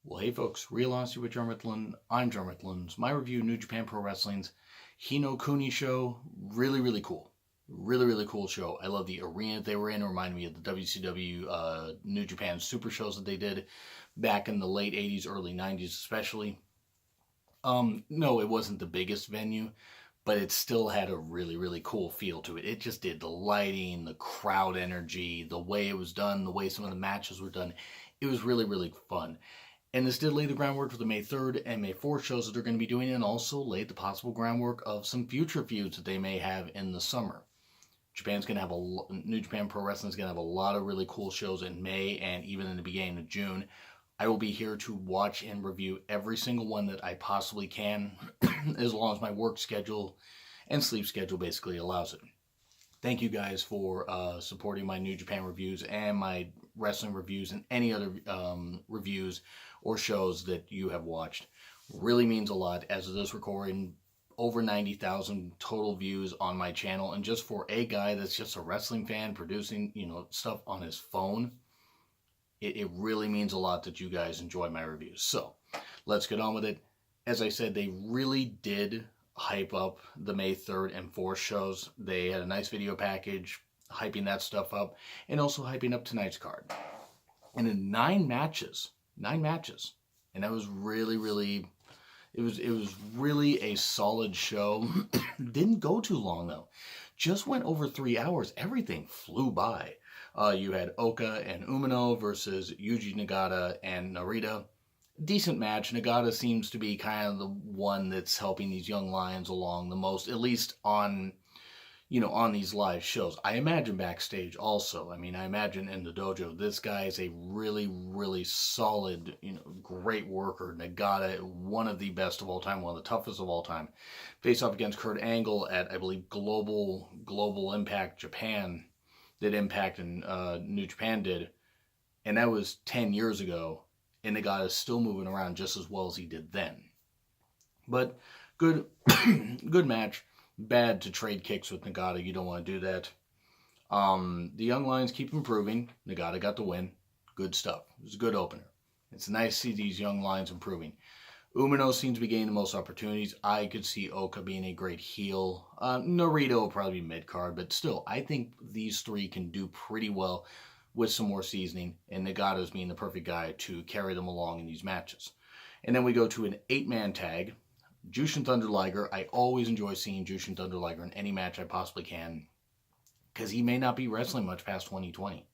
Well, hey folks, Real Honesty with John Ritland. I'm John Ritland. My review of New Japan Pro Wrestling's Hinokuni show, really cool. Really cool show. I love the arena they were in. It reminded me of the WCW New Japan Super shows that they did back in the late 80s, early 90s especially. No, it wasn't the biggest venue, but it still had a really cool feel to it. It just did. The lighting, the crowd energy, the way it was done, the way some of the matches were done. It was really fun. And this did lay the groundwork for the May 3rd and May 4th shows that they're going to be doing, and also laid the possible groundwork of some future feuds that they may have in the summer. New Japan Pro Wrestling is going to have a lot of really cool shows in May and even in the beginning of June. I will be here to watch and review every single one that I possibly can, as long as my work schedule and sleep schedule basically allows it. Thank you guys for supporting my New Japan reviews and my wrestling reviews and any other reviews or shows that you have watched. Really means a lot, as it is recording over 90,000 total views on my channel. And just for a guy that's just a wrestling fan producing, stuff on his phone, it really means a lot that you guys enjoy my reviews. So let's get on with it. As I said, they really did hype up the May 3rd and 4th shows. They had a nice video package hyping that stuff up, and also hyping up tonight's card. And in 9 matches, and that was really, it was really a solid show. Didn't go too long though, just went over 3 hours. Everything flew by. You had Oka and Umino versus Yuji Nagata and Narita. Decent match. Nagata seems to be kind of the one that's helping these young lions along the most, at least on these live shows. I imagine backstage also. I imagine in the dojo, this guy is a really solid, great worker. Nagata, one of the best of all time, one of the toughest of all time. Face off against Kurt Angle at, I believe, Global Impact Japan, that Impact and New Japan did. And that was 10 years ago. And Nagata is still moving around just as well as he did then. But good match. Bad to trade kicks with Nagata. You don't want to do that. The Young Lions keep improving. Nagata got the win. Good stuff. It was a good opener. It's nice to see these Young Lions improving. Umino seems to be getting the most opportunities. I could see Oka being a great heel. Narita will probably be mid-card, but still, I think these three can do pretty well with some more seasoning, and Nagata's being the perfect guy to carry them along in these matches. And then we go to an 8-man tag. Jushin Thunder Liger. I always enjoy seeing Jushin Thunder Liger in any match I possibly can, because he may not be wrestling much past 2020.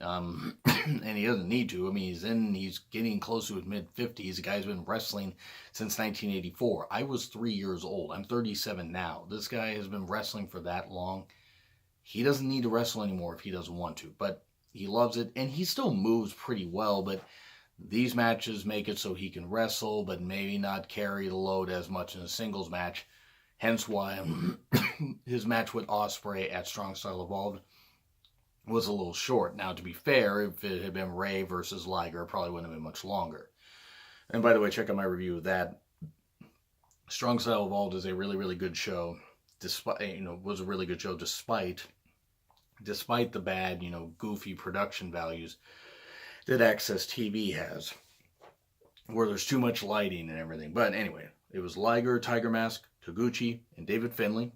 And he doesn't need to. He's getting close to his mid-50s. The guy's been wrestling since 1984. I was 3 years old. I'm 37 now. This guy has been wrestling for that long. He doesn't need to wrestle anymore if he doesn't want to, but he loves it, and he still moves pretty well, but these matches make it so he can wrestle, but maybe not carry the load as much in a singles match. Hence why his match with Ospreay at Strong Style Evolved was a little short. Now, to be fair, if it had been Ray versus Liger, it probably wouldn't have been much longer. And by the way, check out my review of that. Strong Style Evolved is a really good show. Was a really good show despite the bad, goofy production values that Access TV has, where there's too much lighting and everything. But anyway, it was Liger, Tiger Mask, Taguchi, and David Finlay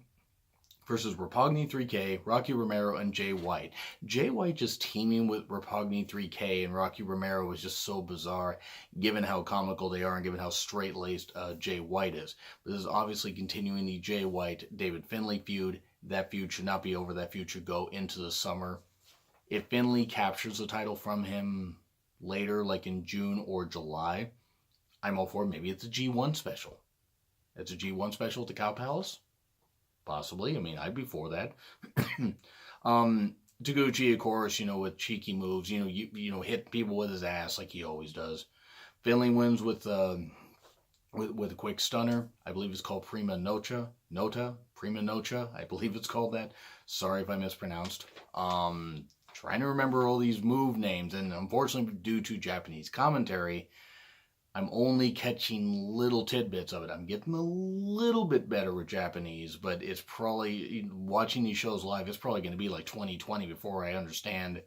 versus Roppongi 3K, Rocky Romero, and Jay White. Jay White just teaming with Roppongi 3K and Rocky Romero was just so bizarre, given how comical they are and given how straight-laced Jay White is. But this is obviously continuing the Jay White-David Finlay feud. That feud should not be over. That feud should go into the summer. If Finlay captures the title from him later, like in June or July, I'm all for it. Maybe it's a G1 special. It's a G1 special at the Cow Palace? Possibly. I'd be for that. Taguchi, of course, with cheeky moves, hit people with his ass like he always does. Finlay wins with a quick stunner. I believe it's called Prima Nocha, I believe it's called that. Sorry if I mispronounced. Trying to remember all these move names, and unfortunately, due to Japanese commentary, I'm only catching little tidbits of it. I'm getting a little bit better with Japanese, but it's probably, watching these shows live, it's probably going to be like 2020 before I understand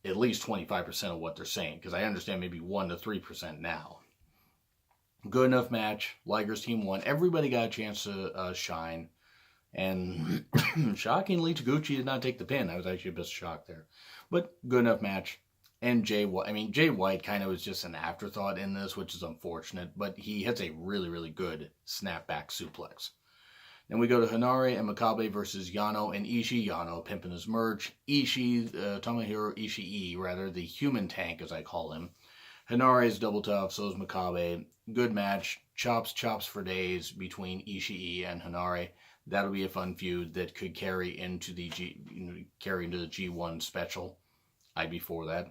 at least 25% of what they're saying, because I understand maybe 1 to 3% now. Good enough match. Liger's team won. Everybody got a chance to shine. And shockingly, Taguchi did not take the pin. I was actually a bit shocked there. But good enough match. And Jay White kind of was just an afterthought in this, which is unfortunate. But he hits a really, really good snapback suplex. Then we go to Hinare and Makabe versus Yano and Ishii. Yano pimping his merch. Tomohiro Ishii, rather, the human tank, as I call him. Hinare is double tough, so is Makabe. Good match. Chops for days between Ishii and Hinare. That'll be a fun feud that could carry into the G1 special. I'd be for that.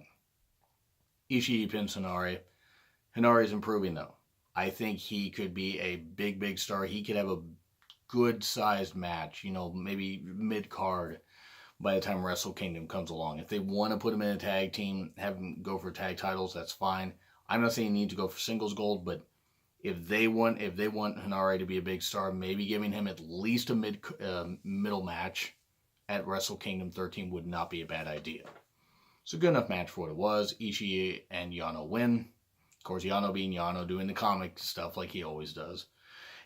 Ishii pins Hinare. Hinare's improving, though. I think he could be a big star. He could have a good-sized match, maybe mid-card by the time Wrestle Kingdom comes along. If they want to put him in a tag team, have him go for tag titles, that's fine. I'm not saying you need to go for singles gold, but if they want Hinare to be a big star, maybe giving him at least a middle match at Wrestle Kingdom 13 would not be a bad idea. So good enough match for what it was. Ishii and Yano win. Of course, Yano being Yano, doing the comic stuff like he always does.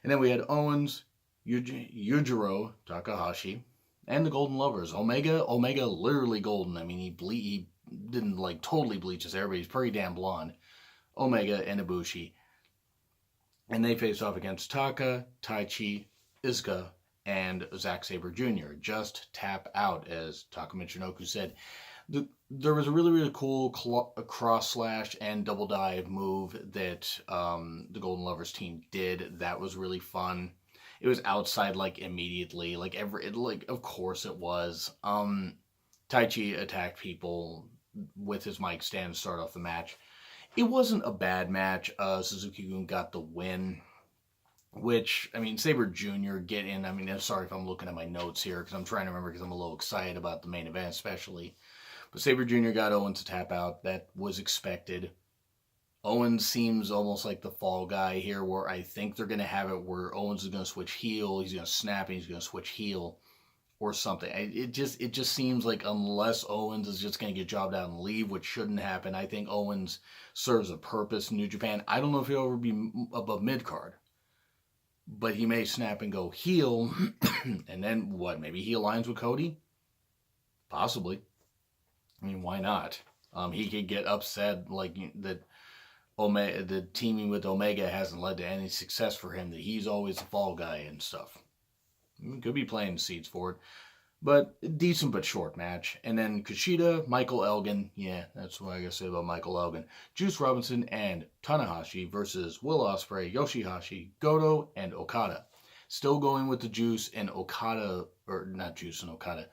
And then we had Owens, Yujiro Takahashi, and the Golden Lovers. Omega literally golden. I mean, he didn't totally bleach his hair, but he's pretty damn blonde. Omega and Ibushi. And they faced off against Taka, Taichi, Izuka, and Zack Sabre Jr. Just tap out, as Taka Michinoku said. There was a really, really cool cross slash and double dive move that the Golden Lovers team did. That was really fun. It was outside immediately. Of course it was. Taichi attacked people with his mic stand to start off the match. It wasn't a bad match. Suzuki-gun got the win. Which, Sabre Jr. I'm sorry if I'm looking at my notes here, because I'm trying to remember, because I'm a little excited about the main event especially. But Sabre Jr. got Owens to tap out. That was expected. Owens seems almost like the fall guy here, where I think they're going to have it where Owens is going to switch heel, he's going to snap, and he's going to switch heel, or something. It just seems like unless Owens is just going to get jobbed out and leave, which shouldn't happen, I think Owens serves a purpose in New Japan. I don't know if he'll ever be above mid-card, but he may snap and go heel, and then what, maybe he aligns with Cody? Possibly. Why not? He could get upset that the teaming with Omega hasn't led to any success for him, that he's always the fall guy and stuff. Could be playing the seeds for it. But decent but short match. And then Kushida, Michael Elgin. Yeah, that's what I gotta say about Michael Elgin. Juice Robinson and Tanahashi versus Will Ospreay, Yoshihashi, Goto, and Okada. Still going with the Juice and Okada, or not Juice and Okada.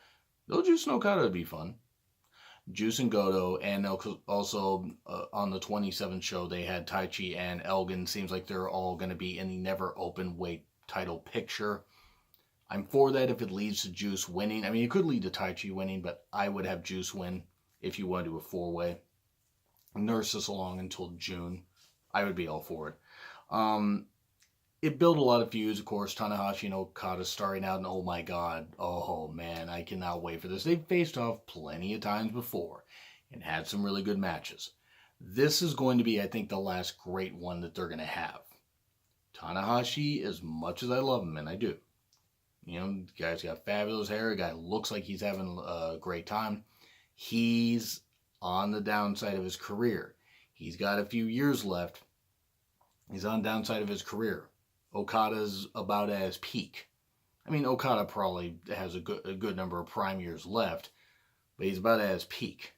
Though Juice and Okada would be fun. Juice and Goto, and also on the 27th show they had Taichi and Elgin. Seems like they're all going to be in the never open weight title picture. I'm for that if it leads to Juice winning. It could lead to Taichi winning, but I would have Juice win if you want to do a 4-way. Nurse this along until June. I would be all for it. It built a lot of feuds, of course. Tanahashi and Okada starting out, and oh my god, oh man, I cannot wait for this. They've faced off plenty of times before and had some really good matches. This is going to be, I think, the last great one that they're going to have. Tanahashi, as much as I love him, and I do, the guy's got fabulous hair, the guy looks like he's having a great time. He's on the downside of his career. He's got a few years left. He's on the downside of his career. Okada's about at his peak. Okada probably has a good number of prime years left, but he's about at his peak.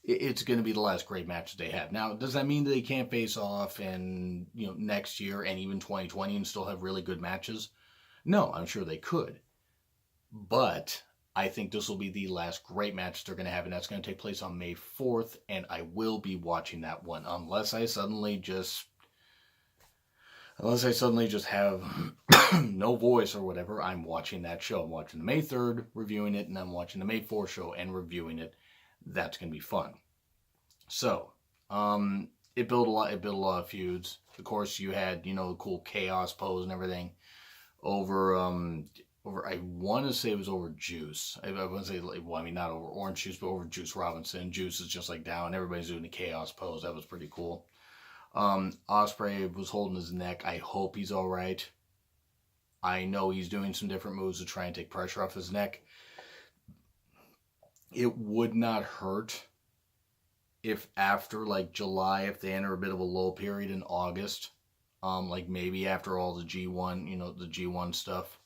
It's going to be the last great match that they have. Now, does that mean that they can't face off in next year and even 2020 and still have really good matches? No, I'm sure they could. But I think this will be the last great match they're going to have, and that's going to take place on May 4th, and I will be watching that one unless I suddenly just have no voice or whatever. I'm watching that show. I'm watching the May 3rd, reviewing it, and I'm watching the May 4th show and reviewing it. That's going to be fun. So, it built a lot of feuds. Of course, you had, the cool chaos pose and everything over I want to say it was over Juice. I want to say, well, I mean, not over Orange Juice, but over Juice Robinson. Juice is just like down. Everybody's doing the chaos pose. That was pretty cool. Ospreay was holding his neck. I hope he's all right. I know he's doing some different moves to try and take pressure off his neck. It would not hurt if after like July, if they enter a bit of a low period in August, like maybe after all the G1, the G1 stuff,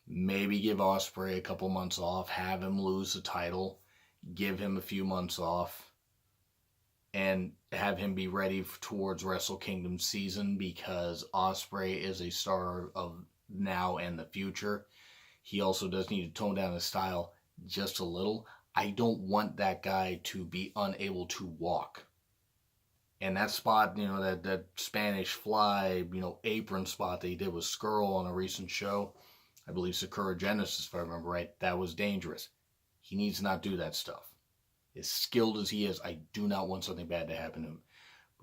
maybe give Ospreay a couple months off, have him lose the title, give him a few months off, and have him be ready towards Wrestle Kingdom season, because Ospreay is a star of now and the future. He also does need to tone down his style just a little. I don't want that guy to be unable to walk. And that spot, that Spanish fly, apron spot that he did with Skrull on a recent show, I believe Sakura Genesis, if I remember right, that was dangerous. He needs to not do that stuff. As skilled as he is, I do not want something bad to happen to him.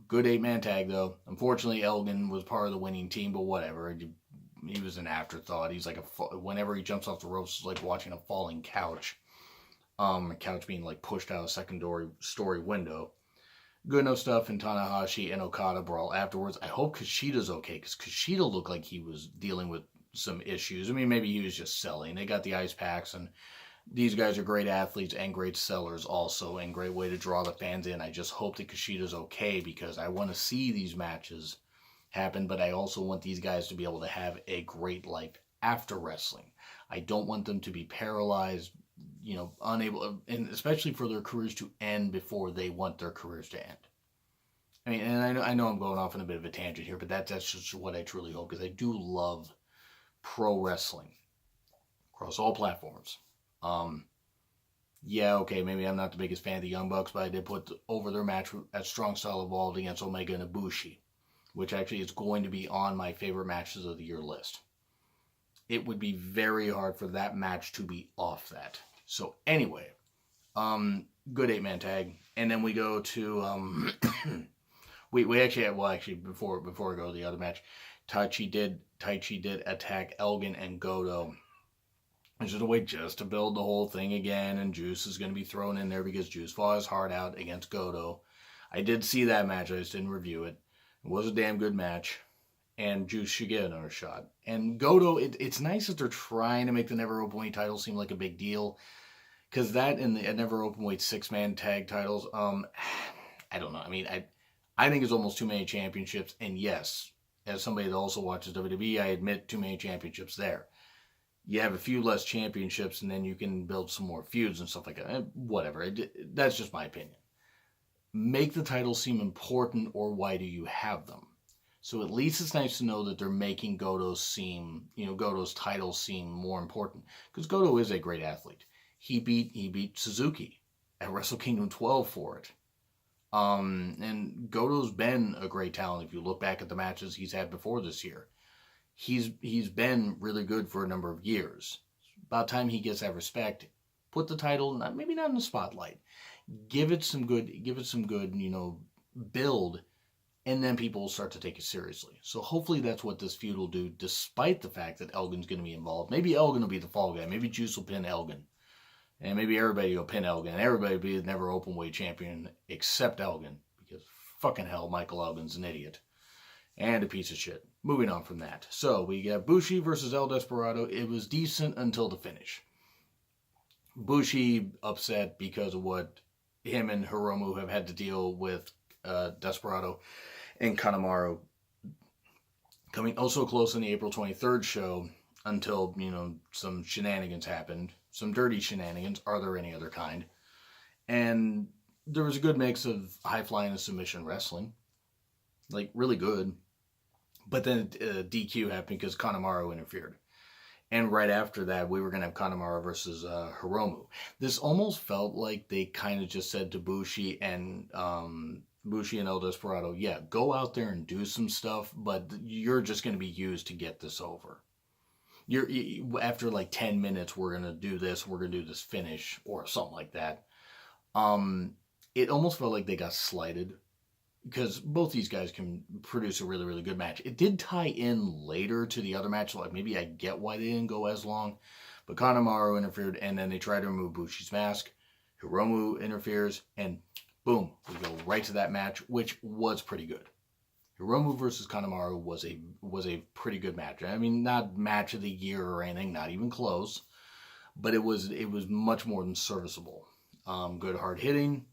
Good 8-man tag, though. Unfortunately, Elgin was part of the winning team, but whatever. He was an afterthought. He's like whenever he jumps off the ropes, it's like watching a falling couch. A couch being like pushed out a second story window. Good enough stuff in Tanahashi and Okada brawl afterwards. I hope Kushida's okay, because Kushida looked like he was dealing with some issues. I mean, maybe he was just selling. They got the ice packs, and these guys are great athletes and great sellers also, and great way to draw the fans in. I just hope that Kushida's okay, because I want to see these matches happen, but I also want these guys to be able to have a great life after wrestling. I don't want them to be paralyzed, unable, and especially for their careers to end before they want their careers to end. I mean, and I know I'm going off on a bit of a tangent here, but that's just what I truly hope, because I do love pro wrestling across all platforms. Maybe I'm not the biggest fan of the Young Bucks, but I did put over their match at Strong Style Evolved against Omega and Ibushi, which actually is going to be on my favorite matches of the year list. It would be very hard for that match to be off that. So anyway, good 8-man tag, and then we go to we actually before we go to the other match, Taichi did attack Elgin and Goto, which is a way just to build the whole thing again, and Juice is going to be thrown in there because Juice fought his heart out against Goto. I did see that match, I just didn't review it. It was a damn good match, and Juice should get another shot. And Goto, it's nice that they're trying to make the Never Openweight title seem like a big deal, because that and the Never Openweight 6-man tag titles, I don't know. I mean, I think it's almost too many championships, and yes, as somebody that also watches WWE, I admit too many championships there. You have a few less championships, and then you can build some more feuds and stuff like that. Whatever. That's just my opinion. Make the titles seem important, or why do you have them? So at least it's nice to know that they're making Goto's title seem more important, because Goto is a great athlete. He beat Suzuki at Wrestle Kingdom 12 for it. And Goto's been a great talent. If you look back at the matches he's had before this year, he's been really good for a number of years. About time he gets that respect. Put the title, maybe not in the spotlight. Give it some good, build, and then people will start to take it seriously. So hopefully that's what this feud will do, despite the fact that Elgin's going to be involved. Maybe Elgin will be the fall guy. Maybe Juice will pin Elgin. And maybe everybody will pin Elgin. And everybody will be the Never Openweight champion except Elgin. Because fucking hell, Michael Elgin's an idiot. And a piece of shit. Moving on from that. So we got Bushi versus El Desperado. It was decent until the finish. Bushi upset because of what him and Hiromu have had to deal with Desperado and Kanemaru coming oh so close in the April 23rd show until, some shenanigans happened. Some dirty shenanigans. Are there any other kind? And there was a good mix of high-flying and submission wrestling. Like, really good. But then DQ happened because Kanemaru interfered. And right after that, we were going to have Kanemaru versus Hiromu. This almost felt like they kind of just said to Bushi and El Desperado, yeah, go out there and do some stuff, but you're just going to be used to get this over. After like 10 minutes, we're going to do this, we're going to do this finish, or something like that. It almost felt like they got slighted. because both these guys can produce a really, really good match. It did tie in later to the other match, like maybe I get why they didn't go as long, but Kanemaru interfered, and then they tried to remove Bushi's mask. Hiromu interferes, and boom, we go right to that match, which was pretty good. Hiromu versus Kanemaru was a pretty good match. I mean, not match of the year or anything, not even close, but it was much more than serviceable. Good hard hitting.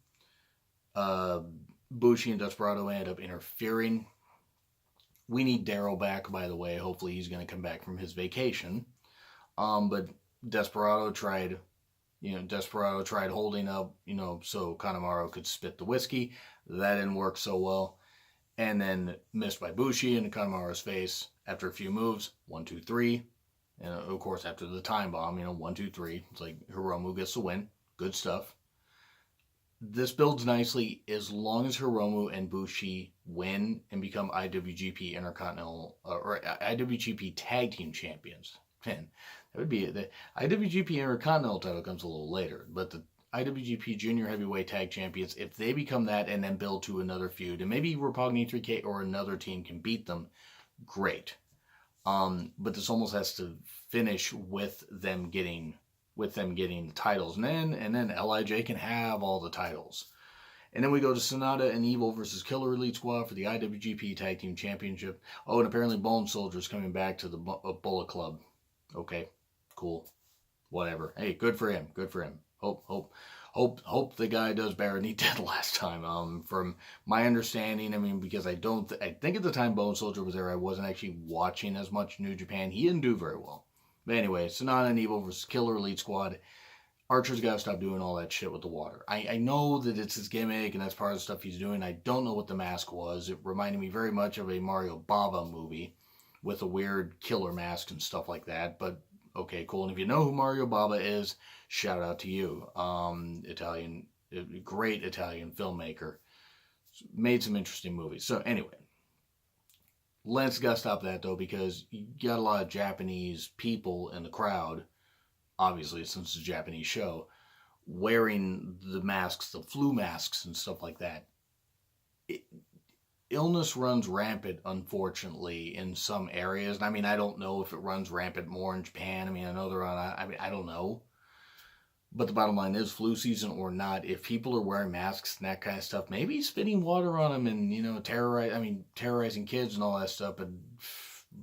Bushi and Desperado ended up interfering. We need Daryl back, by the way. Hopefully he's going to come back from his vacation. But Desperado tried holding up, so Kanemaru could spit the whiskey. That didn't work so well. And then missed by Bushi in Kanemaru's face after a few moves. 1, 2, 3. And of course, after the time bomb, 1, 2, 3. It's like Hiromu gets the win. Good stuff. This builds nicely as long as Hiromu and Bushi win and become IWGP Intercontinental or IWGP Tag Team Champions. Man, that would be the IWGP Intercontinental title comes a little later, but the IWGP Junior Heavyweight Tag Champions, if they become that and then build to another feud, and maybe Roppongi 3K or another team can beat them, great. But this almost has to finish with them getting the titles, and then LIJ can have all the titles. And then we go to Sonata and Evil versus Killer Elite Squad for the IWGP Tag Team Championship. Oh, and apparently Bone Soldier's coming back to the Bullet Club. Okay, cool, whatever. Hey, good for him. Good for him. Hope the guy does better than he did last time. From my understanding, because I think at the time Bone Soldier was there, I wasn't actually watching as much New Japan. He didn't do very well. But anyway, Sonata and Evil versus Killer Elite Squad. Archer's got to stop doing all that shit with the water. I know that it's his gimmick and that's part of the stuff he's doing. I don't know what the mask was. It reminded me very much of a Mario Bava movie with a weird killer mask and stuff like that. But okay, cool. And if you know who Mario Bava is, shout out to you. Great Italian filmmaker. Made some interesting movies. So anyway. Lance got to stop that, though, because you got a lot of Japanese people in the crowd, obviously, since it's a Japanese show, wearing the masks, the flu masks and stuff like that. Illness runs rampant, unfortunately, in some areas. I don't know if it runs rampant more in Japan. I know they're on, I don't know. But the bottom line is, flu season or not, if people are wearing masks and that kind of stuff, maybe spitting water on them and, terrorizing kids and all that stuff. But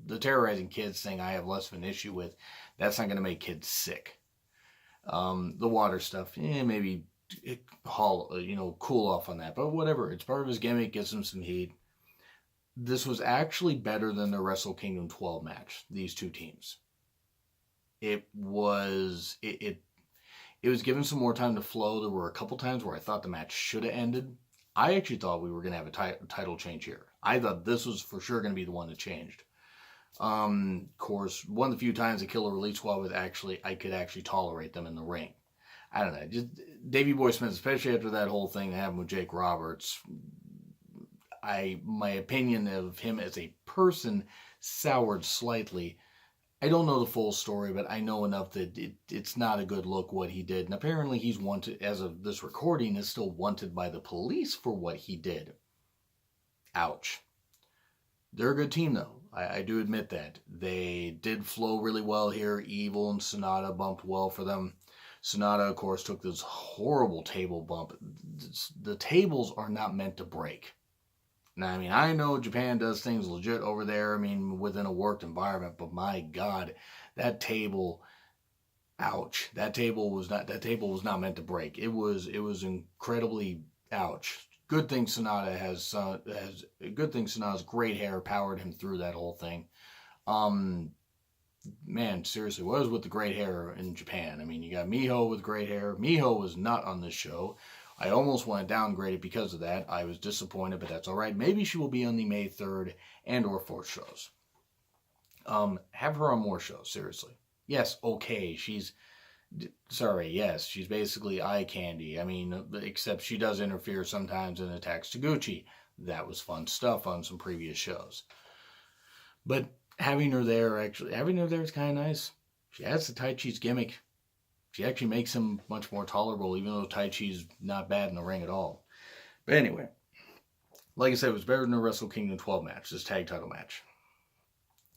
the terrorizing kids thing I have less of an issue with. That's not going to make kids sick. The water stuff, maybe cool off on that. But whatever, it's part of his gimmick, gets him some heat. This was actually better than the Wrestle Kingdom 12 match, these two teams. It was given some more time to flow. There were a couple times where I thought the match should have ended. I actually thought we were going to have a title change here. I thought this was for sure going to be the one that changed. Of course, one of the few times the Killer Elite Squad I could actually tolerate them in the ring. I don't know. Just Davey Boy Smith, especially after that whole thing that happened with Jake Roberts, my opinion of him as a person soured slightly. I don't know the full story, but I know enough that it's not a good look what he did. And apparently he's wanted, as of this recording, is still wanted by the police for what he did. Ouch. They're a good team, though. I do admit that. They did flow really well here. Evil and Sonata bumped well for them. Sonata, of course, took this horrible table bump. The tables are not meant to break. Now, I know Japan does things legit over there, within a worked environment, but my God, that table, ouch. That table was not meant to break. It was incredibly ouch. Good thing Sonata's great hair powered him through that whole thing. Man, seriously, what is with the great hair in Japan? You got Miho with great hair. Miho was not on this show. I almost want to downgrade it because of that. I was disappointed, but that's all right. Maybe she will be on the May 3rd and or 4th shows. Have her on more shows, seriously. Yes, okay, she's basically eye candy. Except she does interfere sometimes and attacks Taguchi. That was fun stuff on some previous shows. But having her there is kind of nice. She adds to Taichi's gimmick. She actually makes him much more tolerable, even though Taichi's not bad in the ring at all. But anyway, like I said, it was better than the Wrestle Kingdom 12 match, this tag title match.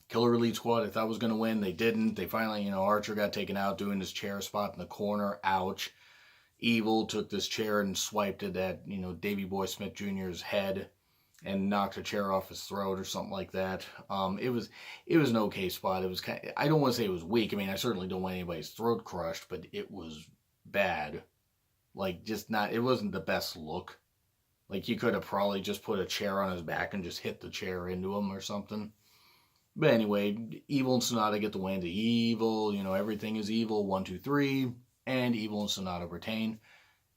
Killer Elite Squad, I thought was going to win. They didn't. They finally, Archer got taken out doing his chair spot in the corner. Ouch. Evil took this chair and swiped it at, Davey Boy Smith Jr.'s head and knocked a chair off his throat or something like that. It was an okay spot. It was I don't want to say it was weak. I mean, I certainly don't want anybody's throat crushed, but it was bad. Like, it wasn't the best look. Like, you could have probably just put a chair on his back and just hit the chair into him or something. But anyway, Evil and Sonata get the win. The Evil, everything is evil. 1, 2, 3. And Evil and Sonata retain.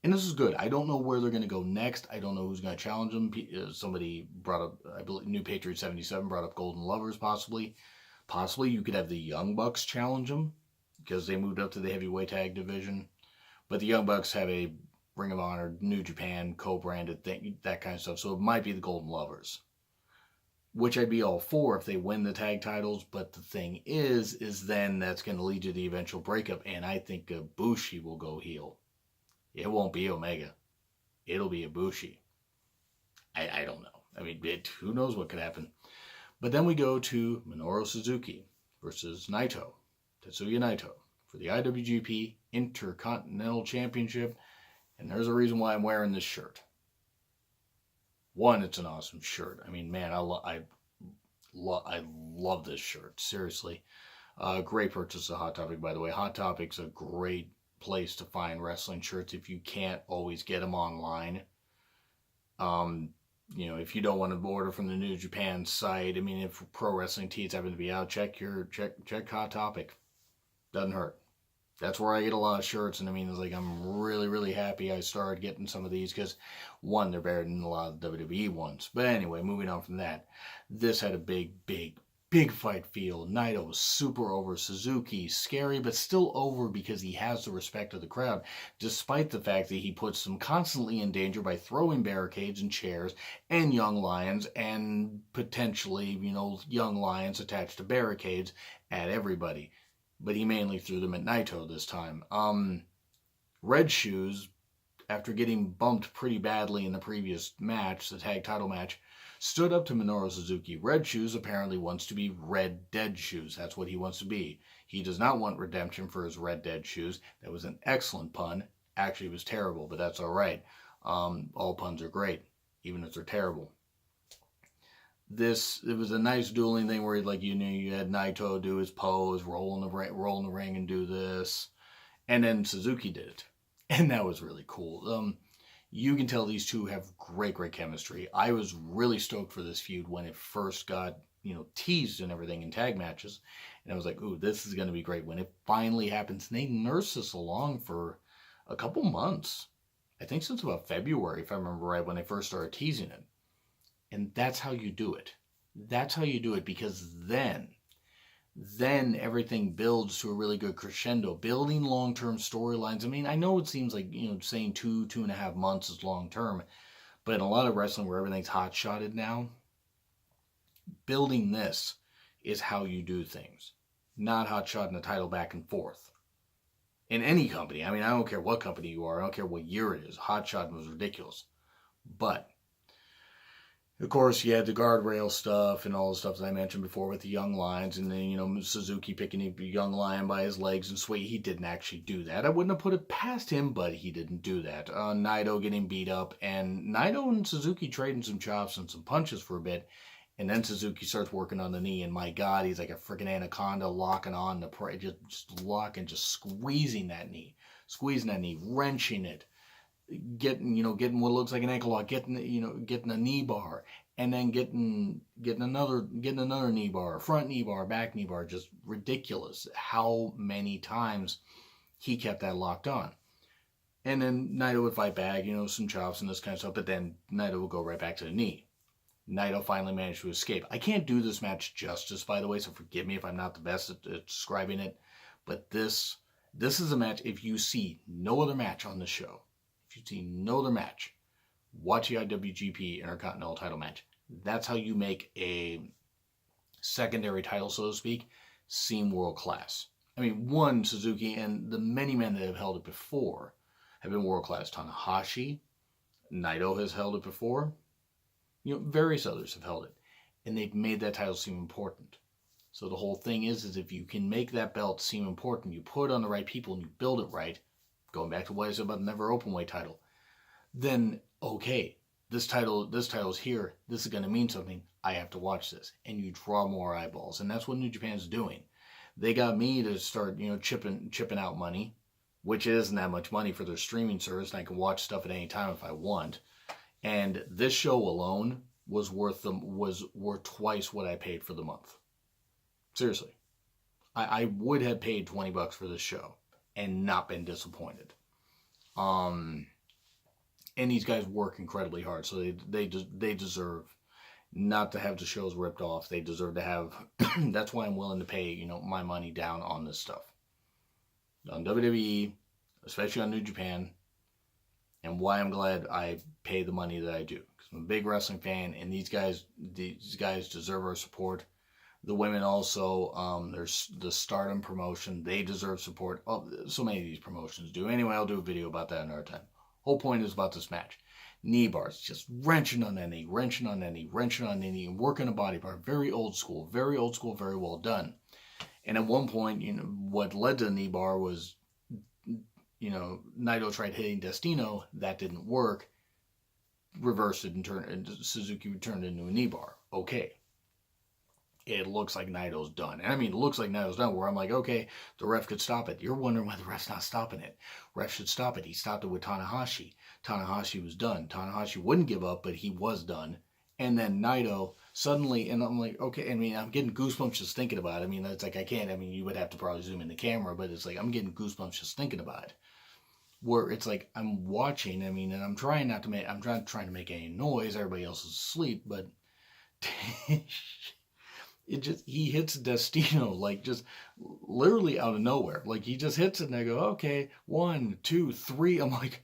And this is good. I don't know where they're going to go next. I don't know who's going to challenge them. Somebody brought up, I believe, New Patriot 77 brought up Golden Lovers, possibly. Possibly you could have the Young Bucks challenge them, because they moved up to the heavyweight tag division. But the Young Bucks have a Ring of Honor, New Japan, co-branded thing, that kind of stuff. So it might be the Golden Lovers, which I'd be all for if they win the tag titles. But the thing is then that's going to lead to the eventual breakup. And I think Ibushi will go heel. It won't be Omega. It'll be Ibushi. I don't know. I mean, who knows what could happen. But then we go to Minoru Suzuki versus Naito, Tetsuya Naito, for the IWGP Intercontinental Championship. And there's a reason why I'm wearing this shirt. One, it's an awesome shirt. I mean, man, I love this shirt. Seriously. Great purchase of Hot Topic, by the way. Hot Topic's a great place to find wrestling shirts if you can't always get them online. If you don't want to order from the New Japan site, I mean, if pro wrestling tees happen to be out, check Hot Topic. Doesn't hurt. That's where I get a lot of shirts, and I mean, it's like, I'm really, really happy I started getting some of these, because, one, they're better than a lot of WWE ones. But anyway, moving on from that, this had a big fight feel. Naito was super over. Suzuki, scary, but still over because he has the respect of the crowd, despite the fact that he puts them constantly in danger by throwing barricades and chairs and young lions, and potentially, young lions attached to barricades at everybody. But he mainly threw them at Naito this time. Red Shoes, after getting bumped pretty badly in the previous match, the tag title match, stood up to Minoru Suzuki. Red Shoes apparently wants to be Red Dead Shoes. That's what he wants to be. He does not want redemption for his Red Dead Shoes. That was an excellent pun. Actually, it was terrible, but that's all right. All puns are great, even if they're terrible. It was a nice dueling thing where, like, you had Naito do his pose, roll in the ring and do this, and then Suzuki did it, and that was really cool. You can tell these two have great chemistry. I was really stoked for this feud when it first got, teased and everything in tag matches, and I was like, ooh, this is going to be great when it finally happens. And they nursed this along for a couple months, I think since about February, if I remember right, when they first started teasing it. And that's how you do it. That's how you do it, because then everything builds to a really good crescendo. Building long-term storylines. I mean, I know it seems like, saying 2.5 months is long-term, but in a lot of wrestling where everything's hot-shotted now, building this is how you do things. Not hot-shotting the title back and forth. In any company. I mean, I don't care what company you are. I don't care what year it is. Hot-shotting was ridiculous. But of course, you had the guardrail stuff and all the stuff that I mentioned before with the young lions, and then, Suzuki picking a young lion by his legs and sway. He didn't actually do that. I wouldn't have put it past him, but he didn't do that. Naito getting beat up, and Naito and Suzuki trading some chops and some punches for a bit, and then Suzuki starts working on the knee, and my God, he's like a freaking anaconda locking on the prey, just locking, just squeezing that knee, wrenching it. Getting what looks like an ankle lock, getting a knee bar, and then getting another knee bar, front knee bar, back knee bar. Just ridiculous how many times he kept that locked on. And then Naito would fight back, some chops and this kind of stuff, but then Naito would go right back to the knee. Naito finally managed to escape. I can't do this match justice, by the way, so forgive me if I'm not the best at describing it, but this is a match. If you see no other match on the show, if you see no other match, watch the IWGP Intercontinental title match. That's how you make a secondary title, so to speak, seem world class. I mean, one, Suzuki and the many men that have held it before have been world class. Tanahashi, Naito has held it before. various others have held it, and they've made that title seem important. So the whole thing is if you can make that belt seem important, you put it on the right people and you build it right, going back to what I said about the never openweight title, then okay, this title's here, this is going to mean something, I have to watch this, and you draw more eyeballs, and that's what New Japan's doing. They got me to start, chipping out money, which isn't that much money for their streaming service, and I can watch stuff at any time if I want. And this show alone was worth twice what I paid for the month. Seriously. I would have paid $20 for this show and not been disappointed. And these guys work incredibly hard, so they deserve not to have the shows ripped off. They deserve to have. That's why I'm willing to pay my money down on this stuff, on WWE, especially on New Japan, and why I'm glad I pay the money that I do, because I'm a big wrestling fan, and these guys deserve our support. The women also, there's the Stardom promotion, they deserve support. Oh, so many of these promotions do. Anyway, I'll do a video about that another time. Whole point is about this match. Knee bars, just wrenching on that knee, wrenching on that knee, wrenching on the knee, and working a body part. Very old school, very well done. And at one point, what led to the knee bar was, Naito tried hitting Destino, that didn't work. Reversed it and Suzuki turned it into a knee bar. Okay. It looks like Naito's done. And I mean, it looks like Naito's done, where I'm like, okay, the ref could stop it. You're wondering why the ref's not stopping it. Ref should stop it. He stopped it with Tanahashi. Tanahashi was done. Tanahashi wouldn't give up, but he was done. And then Naito suddenly, and I'm like, okay, I mean, I'm getting goosebumps just thinking about it. I mean, it's like, I can't, I mean, you would have to probably zoom in the camera, but it's like, I'm getting goosebumps just thinking about it. Where it's like, I'm watching, I mean, and I'm trying to make any noise. Everybody else is asleep, but he hits Destino, like, just literally out of nowhere. Like, he just hits it, and I go, okay, 1, 2, 3. I'm like,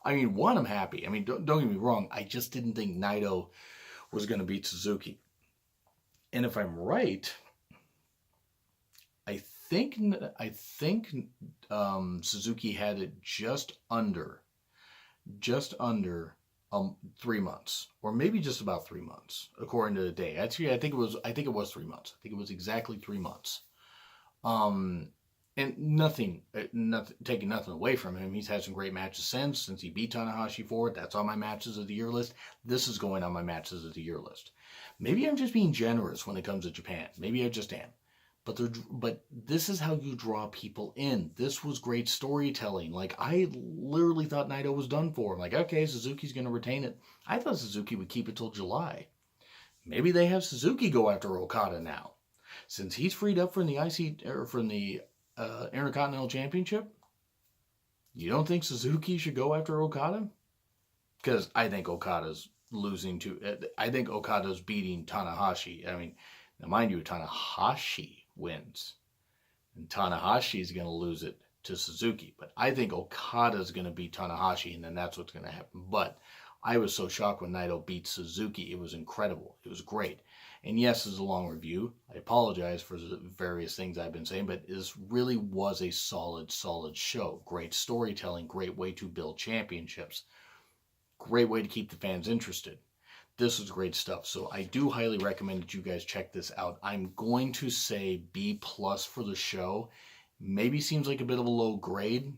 I mean, one, I'm happy. I mean, don't get me wrong. I just didn't think Naito was going to beat Suzuki. And if I'm right, I think Suzuki had it just under 3 months, or maybe just about 3 months, according to the day. Actually, I think it was 3 months. I think it was exactly 3 months. And nothing, taking nothing away from him. He's had some great matches since he beat Tanahashi for it. That's on my matches of the year list. This is going on my matches of the year list. Maybe I'm just being generous when it comes to Japan. Maybe I just am. But this is how you draw people in. This was great storytelling. Like, I literally thought Naito was done for. I'm like, okay, Suzuki's going to retain it. I thought Suzuki would keep it till July. Maybe they have Suzuki go after Okada now, since he's freed up from the Intercontinental Championship. You don't think Suzuki should go after Okada? Because I think Okada's beating Tanahashi. I mean, now mind you, Tanahashi wins, and Tanahashi is going to lose it to Suzuki. But I think Okada's going to beat Tanahashi, and then that's what's going to happen. But I was so shocked when Naito beat Suzuki. It was incredible. It was great. And yes, this is a long review. I apologize for the various things I've been saying, but this really was a solid show. Great storytelling, great way to build championships, great way to keep the fans interested. This was great stuff. So I do highly recommend that you guys check this out. I'm going to say B+ for the show. Maybe seems like a bit of a low grade,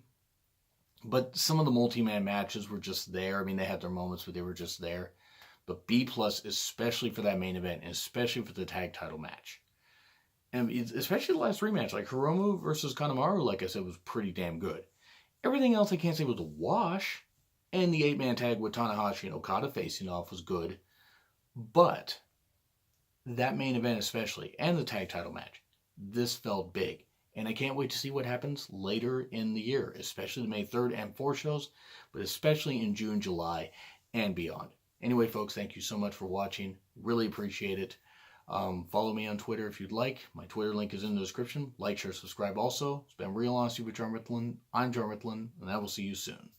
but some of the multi-man matches were just there. I mean, they had their moments, but they were just there. But B+, especially for that main event, and especially for the tag title match. And especially the last rematch, like Hiromu versus Kanemaru, like I said, was pretty damn good. Everything else I can't say was a wash. And the 8-man tag with Tanahashi and Okada facing off was good. But that main event especially, and the tag title match, this felt big. And I can't wait to see what happens later in the year, especially the May 3rd and 4th shows, but especially in June, July, and beyond. Anyway, folks, thank you so much for watching. Really appreciate it. Follow me on Twitter if you'd like. My Twitter link is in the description. Like, share, subscribe also. It's been Real Honesty with John Ritlin. I'm John Ritlin, and I will see you soon.